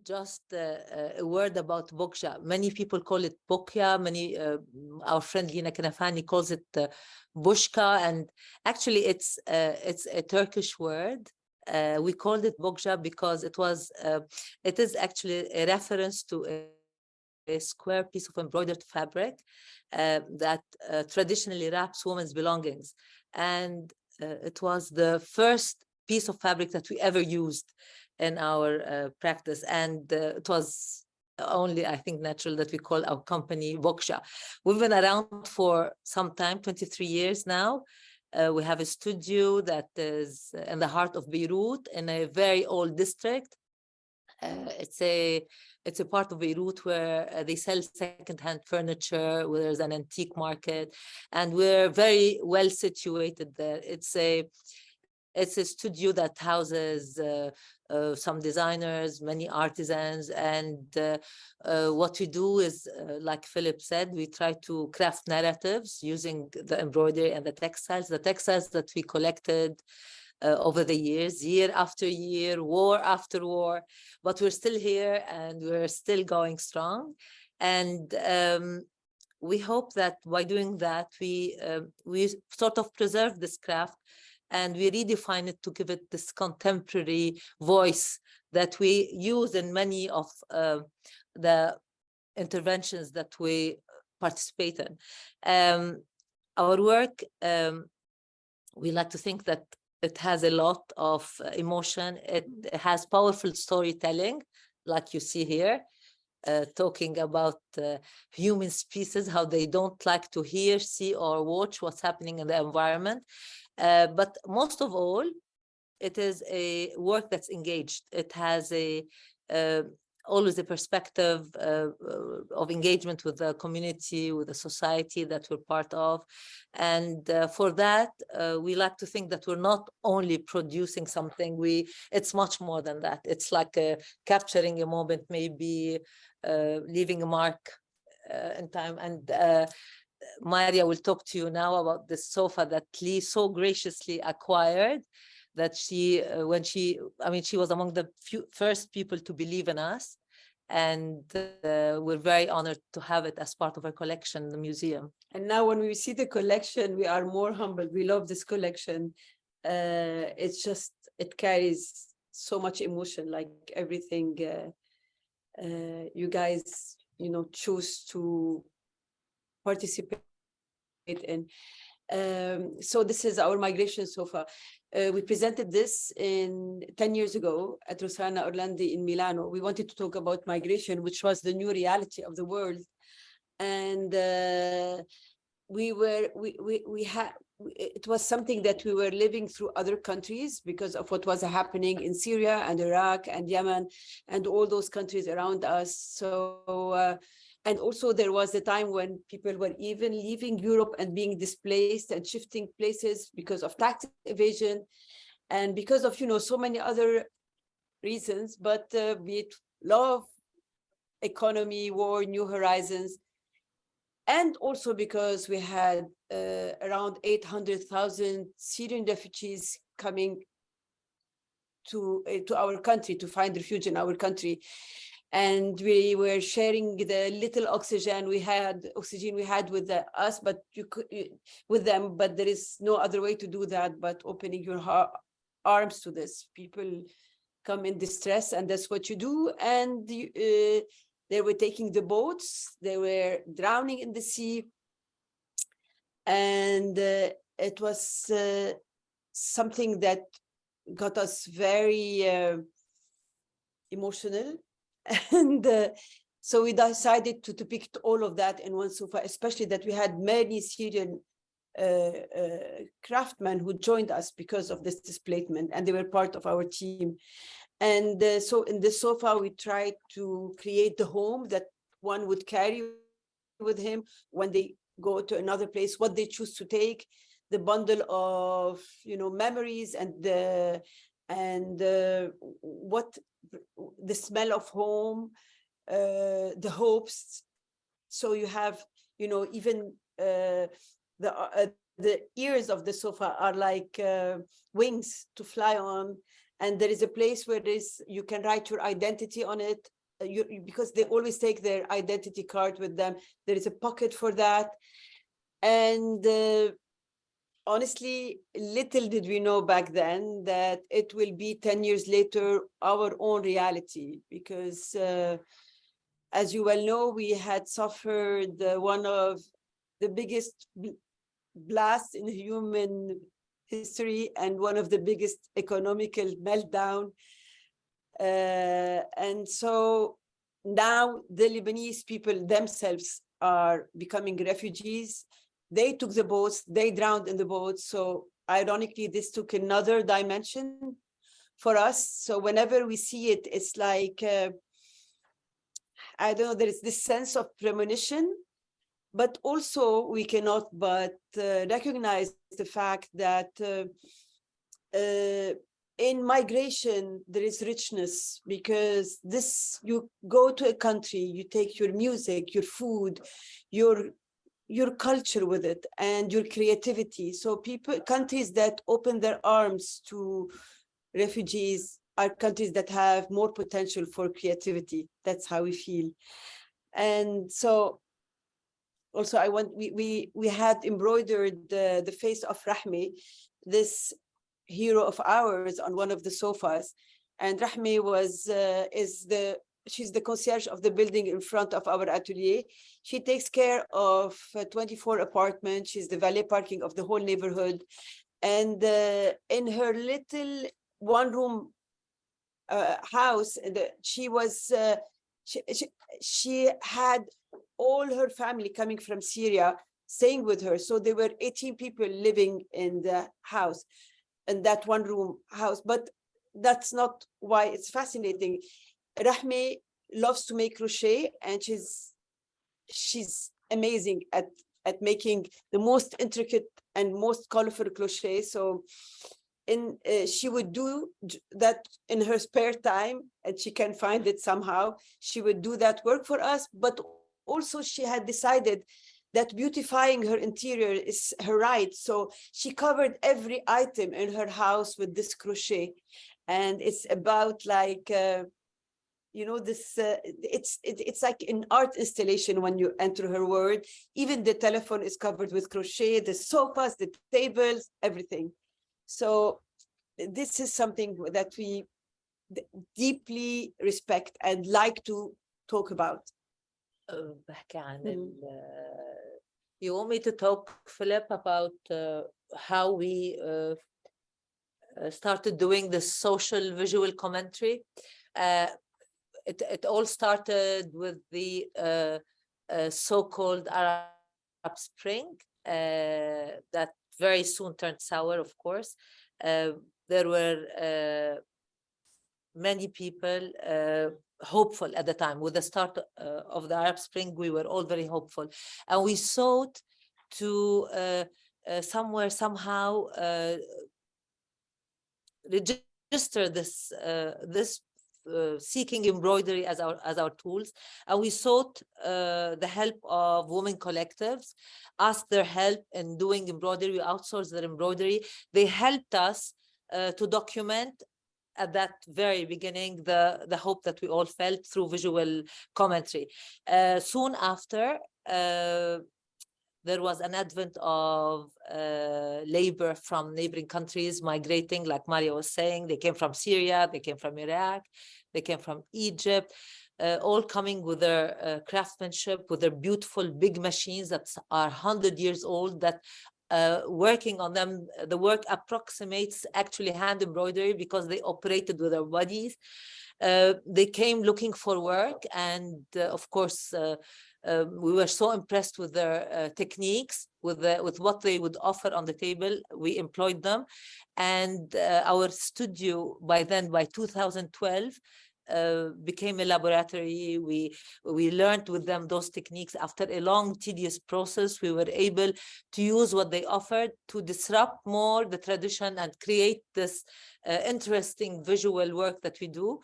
just a word about Bokja. Many people call it Bokja. Many, our friend Lina Kanafani calls it Bushka, and actually it's a Turkish word. We called it Bokja because it is actually a reference to a square piece of embroidered fabric that traditionally wraps women's belongings, and it was the first piece of fabric that we ever used in our practice, and it was only, I think, natural that we call our company Bokja. We've been around for some time, 23 years now. We have a studio that is in the heart of Beirut, in a very old district. It's a part of Beirut where they sell second-hand furniture, where there's an antique market, and we're very well situated there. It's a studio that houses some designers, many artisans, and what we do is, like Philip said, we try to craft narratives using the embroidery and the textiles that we collected over the years, year after year, war after war, but we're still here and we're still going strong. And we hope that by doing that, we sort of preserve this craft and we redefine it to give it this contemporary voice that we use in many of the interventions that we participate in. Our work, we like to think that it has a lot of emotion. It has powerful storytelling, like you see here, talking about human species, how they don't like to hear, see, or watch what's happening in the environment. But most of all, it is a work that's engaged. It has always a perspective of engagement with the community, with the society that we're part of. And for that, we like to think that we're not only producing something, it's much more than that. It's like capturing a moment, maybe leaving a mark in time. And Maria will talk to you now about the sofa that Lee so graciously acquired, that she was among the first people to believe in us. And we're very honored to have it as part of our collection in the museum. And now when we see the collection, we are more humbled. We love this collection. It carries so much emotion, like everything you guys, choose to participate in. So this is our migration sofa. We presented this 10 years ago at Rossana Orlandi in Milano. We wanted to talk about migration, which was the new reality of the world. And it was something that we were living through other countries because of what was happening in Syria and Iraq and Yemen and all those countries around us. So and also there was a time when people were even leaving Europe and being displaced and shifting places because of tax evasion and because of, so many other reasons, but be it love, economy, war, new horizons. And also because we had around 800,000 Syrian refugees coming to our country to find refuge in our country. And we were sharing the little oxygen we had with us, but with them. But there is no other way to do that but opening your arms to this. People come in distress, and that's what you do. And they were taking the boats. They were drowning in the sea, and it was something that got us very emotional. And so we decided to depict all of that in one sofa, especially that we had many Syrian craftsmen who joined us because of this displacement, and they were part of our team. And so in this sofa, we tried to create the home that one would carry with him when they go to another place, what they choose to take, the bundle of memories, and what the smell of home, the hopes. So you have, even the ears of the sofa are like wings to fly on, and there is a place where you can write your identity on it, because they always take their identity card with them. There is a pocket for that. And honestly, little did we know back then that it will be 10 years later our own reality, because as you well know, we had suffered one of the biggest blasts in human history and one of the biggest economical meltdown. And so now the Lebanese people themselves are becoming refugees. They took the boats, they drowned in the boats. So ironically, this took another dimension for us. So whenever we see it, it's like, I don't know, there is this sense of premonition, but also we cannot but recognize the fact that in migration, there is richness, because you go to a country, you take your music, your food, your culture with it, and your creativity. So countries that open their arms to refugees are countries that have more potential for creativity. That's how we feel. And so also we had embroidered the face of Rahmi, this hero of ours, on one of the sofas. And Rahmi she's the concierge of the building in front of our atelier. She takes care of 24 apartments. She's the valet parking of the whole neighborhood. And in her little one-room house, she had all her family coming from Syria staying with her. So there were 18 people living in the house, in that one-room house. But that's not why it's fascinating. Rahmi loves to make crochet, and she's amazing at making the most intricate and most colorful crochet. So she would do that in her spare time, and she can find it somehow. She would do that work for us, but also she had decided that beautifying her interior is her right. So she covered every item in her house with this crochet. And it's about like, this, it's like an art installation when you enter her world. Even the telephone is covered with crochet, the sofas, the tables, everything. So this is something that we deeply respect and like to talk about. بحكي عن you want me to talk, Philip, about how we started doing the social visual commentary. It all started with the so-called Arab Spring that very soon turned sour, of course. There were many people hopeful at the time. With the start of the Arab Spring, we were all very hopeful. And we sought to somehow register this seeking embroidery as our tools. And we sought the help of women collectives, asked their help in doing embroidery. We outsourced their embroidery. They helped us to document at that very beginning the hope that we all felt through visual commentary. Soon after, there was an advent of labor from neighboring countries migrating, like Maria was saying. They came from Syria, they came from Iraq, they came from Egypt, all coming with their craftsmanship, with their beautiful big machines that are 100 years old, that working on them, the work approximates actually hand embroidery because they operated with their bodies. They came looking for work, and of course, we were so impressed with their techniques, with what they would offer on the table. We employed them, and our studio by 2012 became a laboratory. We learned with them those techniques. After a long, tedious process, we were able to use what they offered to disrupt more the tradition and create this interesting visual work that we do.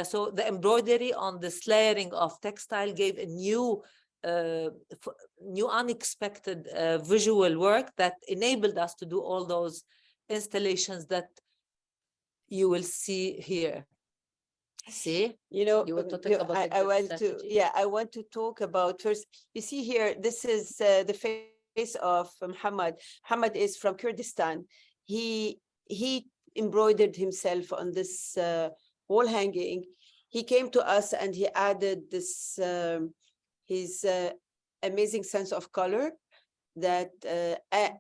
So the embroidery on this layering of textile gave a new unexpected visual work that enabled us to do all those installations that you will see here. See, you know, you want to talk about I want strategy? to, yeah, I want to talk about first. You see here, this is the face of Muhammad. Muhammad is from Kurdistan. He embroidered himself on this wall hanging. He came to us and he added this his amazing sense of color that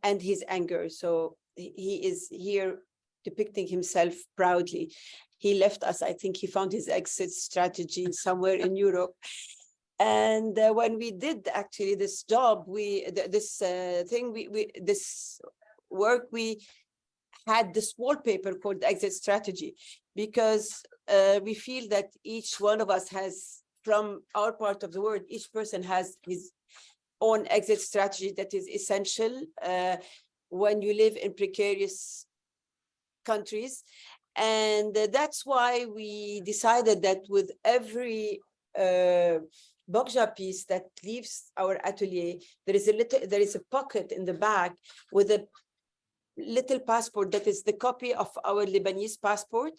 and his anger. So he is here depicting himself proudly. He left us, I think he found his exit strategy somewhere in Europe. And when we did actually this job, this work, we had this wallpaper called exit strategy, because we feel that each one of us has, from our part of the world, each person has his own exit strategy that is essential when you live in precarious countries. And that's why we decided that with every Bokja piece that leaves our atelier, there is a pocket in the back with a little passport that is the copy of our Lebanese passport.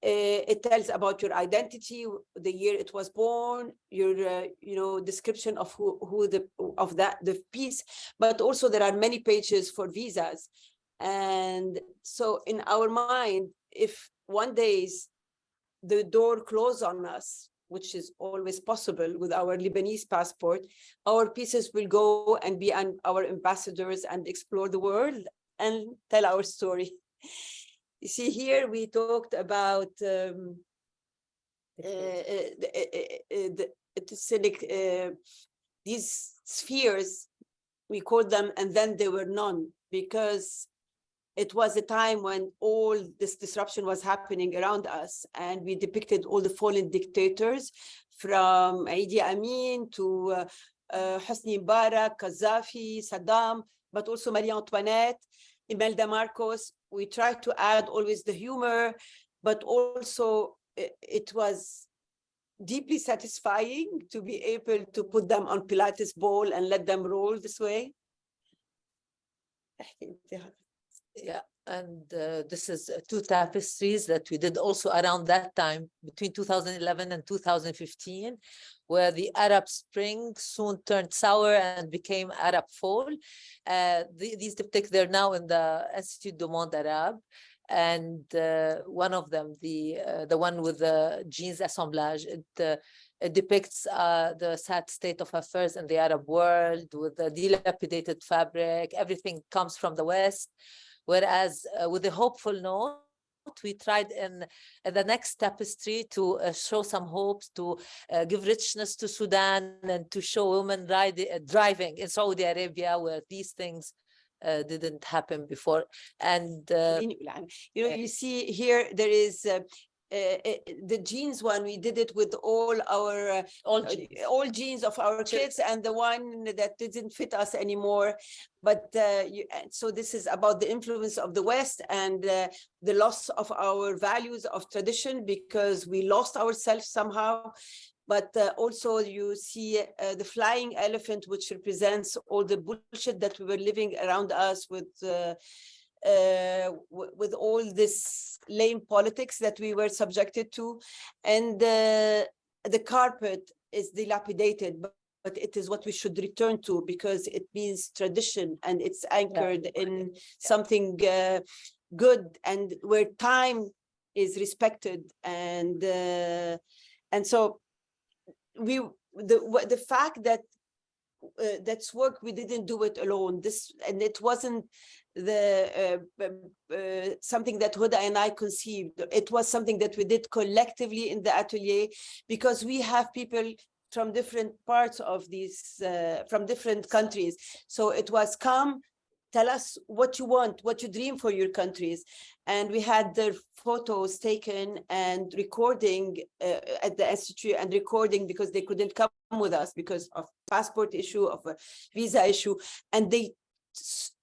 It tells about your identity, the year it was born, your description of the piece, but also there are many pages for visas. And so in our mind, if one day the door closes on us, which is always possible with our Lebanese passport, our pieces will go and be our ambassadors and explore the world and tell our story. You see, here we talked about these spheres, we called them, and then there were none, because it was a time when all this disruption was happening around us, and we depicted all the fallen dictators from Idi Amin to Hosni Mubarak, Gaddafi, Saddam, but also Marie Antoinette, Imelda Marcos. We tried to add always the humor, but also it was deeply satisfying to be able to put them on Pilates ball and let them roll this way. Yeah, and this is two tapestries that we did also around that time, between 2011 and 2015, where the Arab Spring soon turned sour and became Arab Fall. These depict, they're now in the Institut du Monde Arabe, and one of them, the one with the jeans assemblage, it depicts the sad state of affairs in the Arab world with the dilapidated fabric. Everything comes from the West. Whereas with a hopeful note, we tried in the next tapestry to show some hopes, to give richness to Sudan, and to show women driving in Saudi Arabia, where these things didn't happen before. And you see here there is the jeans one. We did it with all our all jeans of our kids, and the one that didn't fit us anymore. But so this is about the influence of the West and the loss of our values of tradition, because we lost ourselves somehow. But also you see the flying elephant, which represents all the bullshit that we were living around us with all this lame politics that we were subjected to. And the carpet is dilapidated, but it is what we should return to, because it means tradition and it's anchored in something good, and where time is respected. And so the fact that that's work, we didn't do it alone. And it wasn't something that Huda and I conceived. It was something that we did collectively in the atelier, because we have people from different parts of these, from different countries. So it was, come, tell us what you want, what you dream for your countries. And we had their photos taken and recording at the Institute, and recording because they couldn't come with us because of passport issue, of a visa issue. And they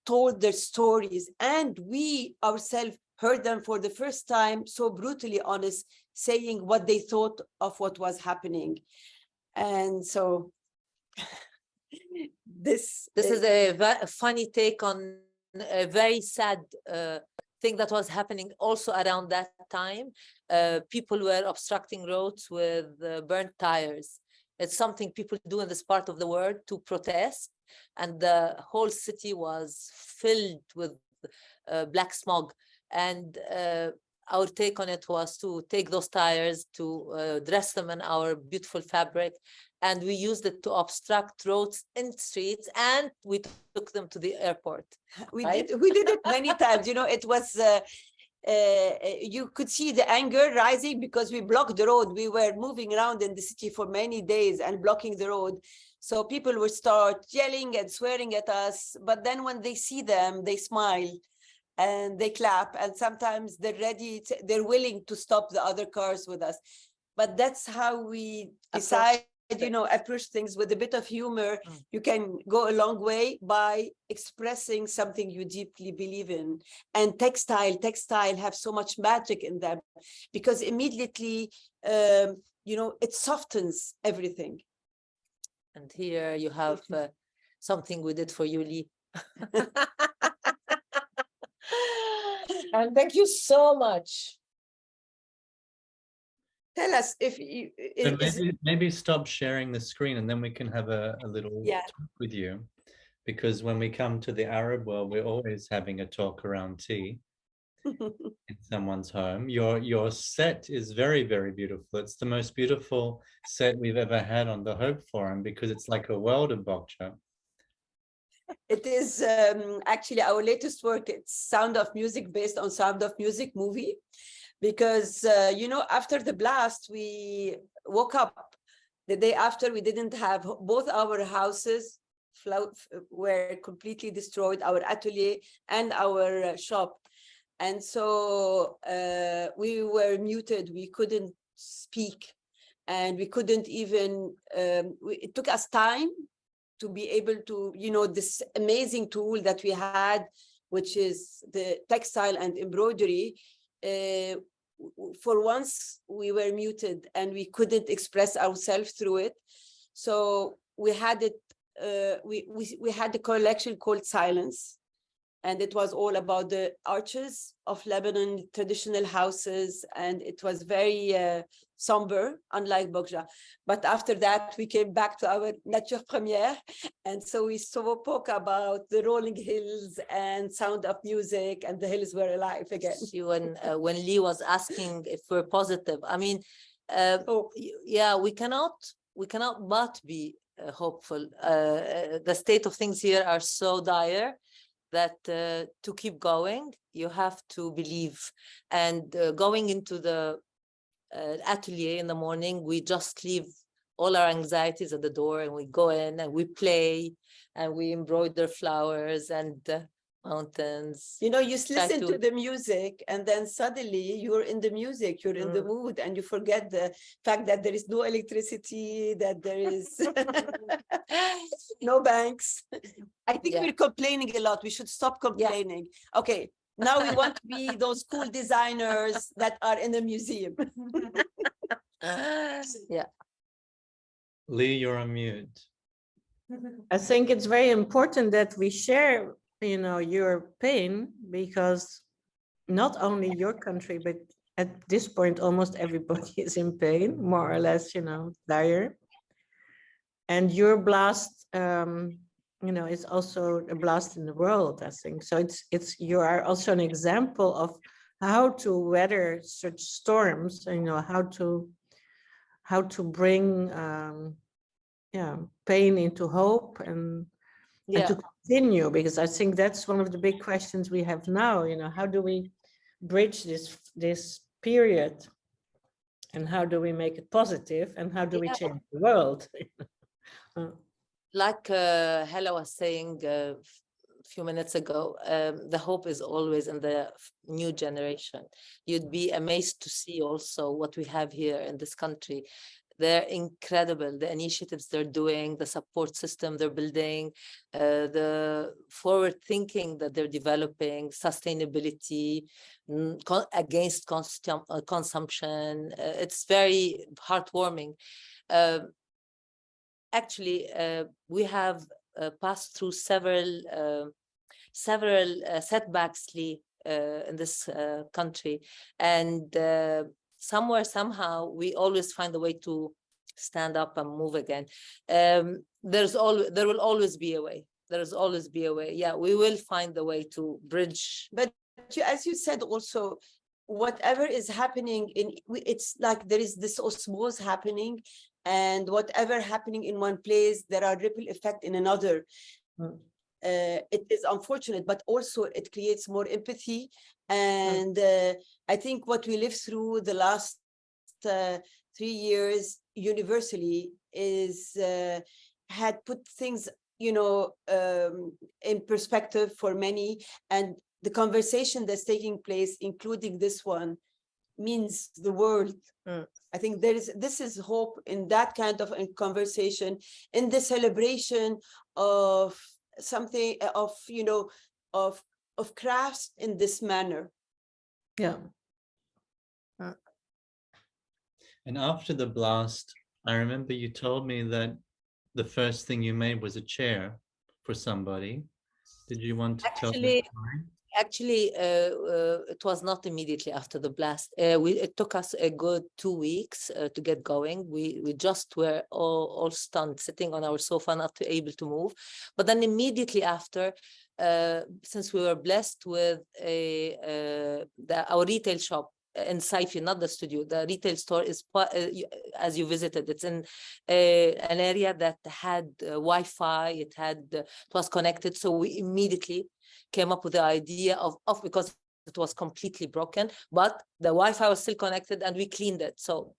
told their stories, and we ourselves heard them for the first time, so brutally honest, saying what they thought of what was happening. And so this is a funny take on a very sad thing that was happening also around that time. People were obstructing roads with burnt tires. It's something people do in this part of the world to protest. And the whole city was filled with black smog. And our take on it was to take those tires, to dress them in our beautiful fabric, and we used it to obstruct roads in streets, and we took them to the airport. We right? did it many times. You know, it was you could see the anger rising because we blocked the road. We were moving around in the city for many days and blocking the road. So people would start yelling and swearing at us. But then when they see them, they smile and they clap. And sometimes they're willing to stop the other cars with us. But that's how we decide, you know, approach things with a bit of humor. You can go a long way by expressing something you deeply believe in. And textile have so much magic in them because immediately, you know, it softens everything. And here you have something we did for you, Lee. And thank you so much. Tell us if you... maybe stop sharing the screen and then we can have a little talk with you. Because when we come to the Arab world, we're always having a talk around tea in someone's home. Your set is very, very beautiful. It's the most beautiful set we've ever had on the Hope Forum because it's like a world of Bokja. It is actually our latest work. It's Sound of Music, based on Sound of Music movie. Because, you know, after the blast, we woke up the day after. We didn't have, both our houses were completely destroyed, our atelier and our shop. And so we were muted. We couldn't speak and we couldn't even, it took us time to be able to, you know, this amazing tool that we had, which is the textile and embroidery. For once we were muted and we couldn't express ourselves through it. So we had it, we had a collection called Silence. And it was all about the arches of Lebanon, traditional houses. And it was very somber, unlike Bokja. But after that, we came back to our nature première. And so we spoke about the rolling hills and Sound of Music, and the hills were alive again. When Lee was asking if we're positive, I mean, yeah, we cannot but be hopeful. The state of things here are so dire that to keep going, you have to believe. And going into the atelier in the morning, we just leave all our anxieties at the door and we go in and we play and we embroider flowers and mountains. You know, you listen to the music and then suddenly you're in the music, you're in the mood, and you forget the fact that there is no electricity, that there is no banks. I think we're complaining a lot. We should stop complaining. Okay, now we want to be those cool designers that are in a museum. Yeah. Lee, you're on mute. I think it's very important that we share, you know, your pain, because not only your country, but at this point, almost everybody is in pain, more or less, you know, dire. And your blast, you know, is also a blast in the world, I think. So you are also an example of how to weather such storms, you know, how to bring, pain into hope and to continue, because I think that's one of the big questions we have now. You know, how do we bridge this period, and how do we make it positive, and how do we change the world? Like Hela was saying a few minutes ago, the hope is always in the new generation. You'd be amazed to see also what we have here in this country. They're incredible, the initiatives they're doing, the support system they're building, the forward thinking that they're developing, sustainability, against consumption. It's very heartwarming. Actually, we have passed through several setbacks, Lee, in this country, and somewhere, somehow, we always find a way to stand up and move again. There will always be a way. There's always be a way. Yeah, we will find a way to bridge. But as you said also, whatever is happening it's like there is this osmosis happening, and whatever happening in one place, there are ripple effect in another. It is unfortunate, but also it creates more empathy. And I think what we lived through the last 3 years universally is had put things, you know, in perspective for many, and the conversation that's taking place, including this one, means the world. I think this is hope in that kind of a conversation, in the celebration of something, of, you know, of crafts in this manner. Yeah. And after the blast, I remember you told me that the first thing you made was a chair for somebody. Did you want to tell me? Actually, it was not immediately after the blast. It took us a good 2 weeks to get going. We just were all stunned, sitting on our sofa, not able to move. But then immediately after, since we were blessed with our retail shop in Saifi, not the studio, the retail store is, as you visited, it's in an area that had Wi-Fi. It was connected, so we immediately came up with the idea of because it was completely broken, but the Wi-Fi was still connected, and we cleaned it. So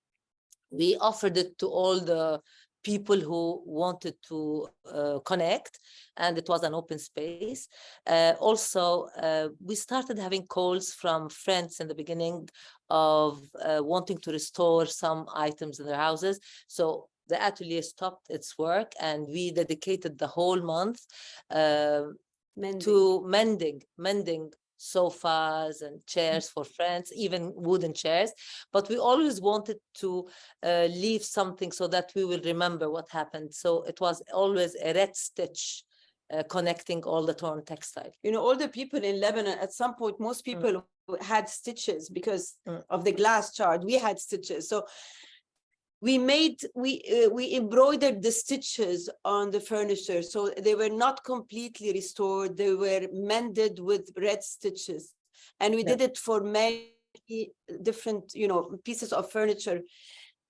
we offered it to all the people who wanted to connect, and it was an open space. Also, we started having calls from friends in the beginning of wanting to restore some items in their houses. So the atelier stopped its work, and we dedicated the whole month to mending sofas and chairs for friends, even wooden chairs. But we always wanted to leave something so that we will remember what happened. So it was always a red stitch connecting all the torn textile. You know, all the people in Lebanon, at some point, most people had stitches because of the glass charge. We had stitches. So we embroidered the stitches on the furniture, so they were not completely restored. They were mended with red stitches, and we did it for many different, you know, pieces of furniture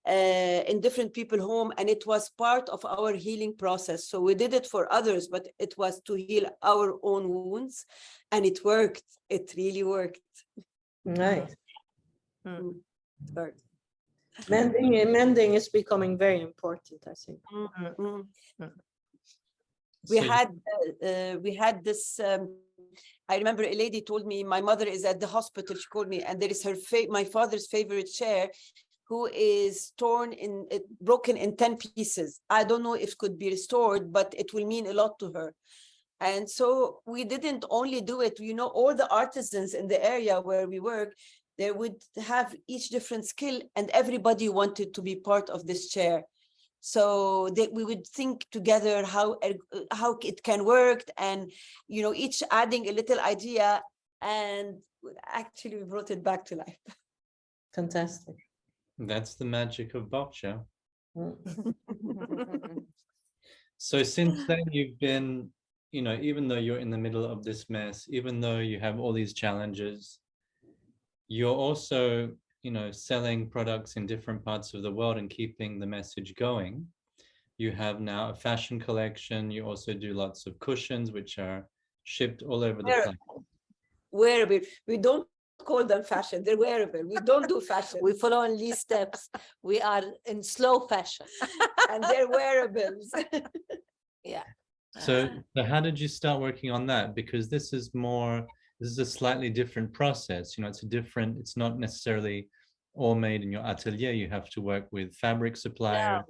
in different people's home, and it was part of our healing process. So we did it for others, but it was to heal our own wounds, and it worked. It really worked. Nice. It worked. Mending is becoming very important, I think. We had this. I remember a lady told me, my mother is at the hospital. She called me, and there is my father's favorite chair, who is broken in 10 pieces. I don't know if it could be restored, but it will mean a lot to her. And so we didn't only do it. You know, all the artisans in the area where we work, they would have each different skill, and everybody wanted to be part of this chair. So we would think together how it can work, and, you know, each adding a little idea, and actually we brought it back to life. Fantastic. That's the magic of Bokja. So since then, you've been, you know, even though you're in the middle of this mess, even though you have all these challenges, you're also, you know, selling products in different parts of the world and keeping the message going. You have now a fashion collection. You also do lots of cushions, which are shipped all over the planet. Wearable. We don't call them fashion. They're wearable. We don't do fashion. We follow only steps. We are in slow fashion. And they're wearables. Yeah. So how did you start working on that? Because this is a slightly different process. You know, it's not necessarily all made in your atelier. You have to work with fabric suppliers.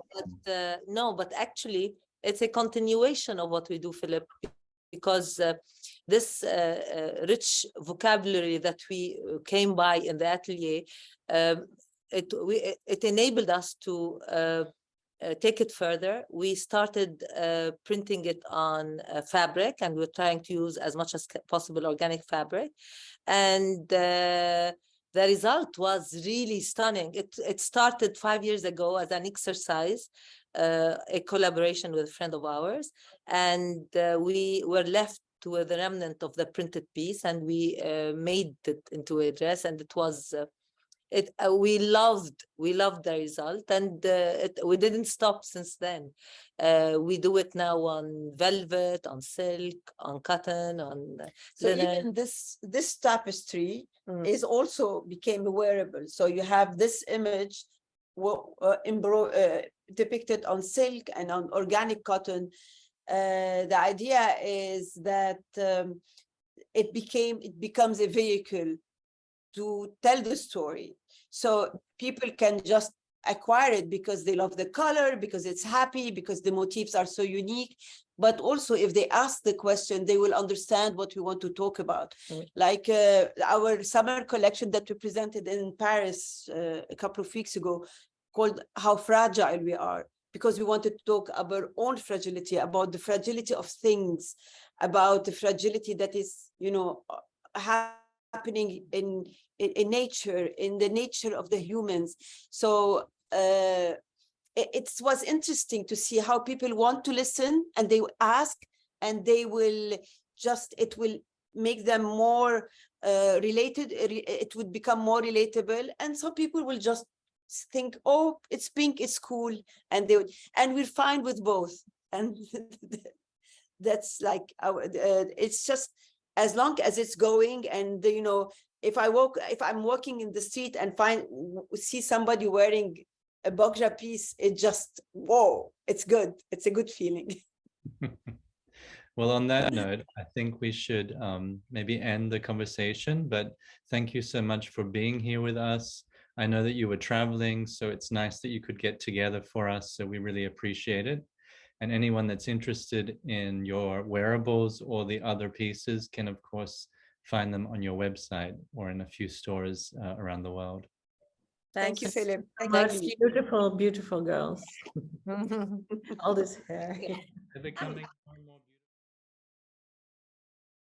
No, but actually it's a continuation of what we do, Philip, because this rich vocabulary that we came by in the atelier, it enabled us to take it further. We started printing it on fabric, and we're trying to use as much as possible organic fabric. And the result was really stunning. It started 5 years ago as an exercise, a collaboration with a friend of ours, and we were left with the remnant of the printed piece, and we made it into a dress, and it was we loved the result, and we didn't stop since then. We do it now on velvet, on silk, on cotton, on so linen. even this tapestry is also became wearable. So you have this image depicted on silk and on organic cotton. The idea is that it becomes a vehicle to tell the story. So people can just acquire it because they love the color, because it's happy, because the motifs are so unique. But also, if they ask the question, they will understand what we want to talk about. Like our summer collection that we presented in Paris a couple of weeks ago, called How Fragile We Are, because we wanted to talk about our own fragility, about the fragility of things, about the fragility that is, happening in nature, in the nature of the humans. So it was interesting to see how people want to listen, and they ask, and they will it will make them more related. It would become more relatable, and some people will just think, oh, it's pink, it's cool, and we're fine with both. And that's like it's just, as long as it's going, and if I'm walking in the street and see somebody wearing a Bokja piece, it just, whoa, it's good. It's a good feeling. Well, on that note, I think we should maybe end the conversation, but thank you so much for being here with us. I know that you were traveling, so it's nice that you could get together for us, so we really appreciate it. And anyone that's interested in your wearables or the other pieces can, of course, find them on your website or in a few stores around the world. Thank you, Philip. Thanks, beautiful, beautiful girls. All this hair. They're becoming